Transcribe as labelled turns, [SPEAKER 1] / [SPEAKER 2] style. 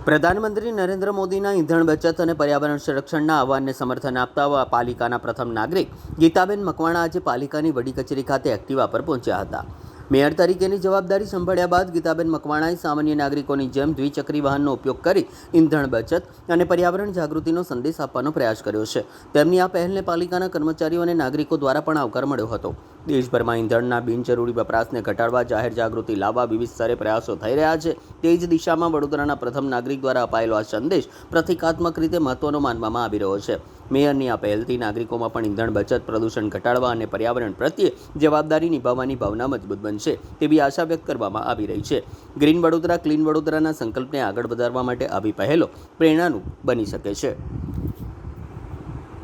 [SPEAKER 1] પ્રધાનમંત્રી નરેન્દ્ર મોદીના ઈંધણ બચત અને પર્યાવરણ સંરક્ષણના આહવાનને સમર્થન આપતા પાલિકાના પ્રથમ નાગરિક ગીતાબેન મકવાણા આજે પાલિકાની વડી કચેરી ખાતે એક્ટિવા પર પહોંચ્યા હતા. મેયર તરીકેની જવાબદારી સંભાળ્યા બાદ ગીતાબેન મકવાણાએ સામાન્ય નાગરિકોની જેમ દ્વિચક્રી વાહનનો ઉપયોગ કરી ઈંધણ બચત અને પર્યાવરણ જાગૃતિનો સંદેશ આપવાનો પ્રયાસ કર્યો છે. તેમની આ પહેલને પાલિકાના કર્મચારીઓ અને નાગરિકો દ્વારા પણ આવકાર મળ્યો હતો. દેશભરમાં ઈંધણના બિનજરૂરી વપરાશને ઘટાડવા જાહેર જાગૃતિ લાવવા વિવિધ સ્તરે પ્રયાસો થઈ રહ્યા છે. તે જ દિશામાં વડોદરાના પ્રથમ નાગરિક દ્વારા અપાયેલો આ સંદેશ પ્રતિકાત્મક રીતે મહત્વનો માનવામાં આવી રહ્યો છે. મેયરની આ પહેલથી નાગરિકોમાં પણ ઈંધણ બચત, પ્રદૂષણ ઘટાડવા અને પર્યાવરણ પ્રત્યે જવાબદારી નિભાવવાની ભાવના મજબૂત બનશે તેવી આશા વ્યક્ત કરવામાં આવી રહી છે. ગ્રીન વડોદરા, ક્લીન વડોદરાના સંકલ્પને આગળ વધારવા માટે આવી પહેલો પ્રેરણાનું બની શકે છે.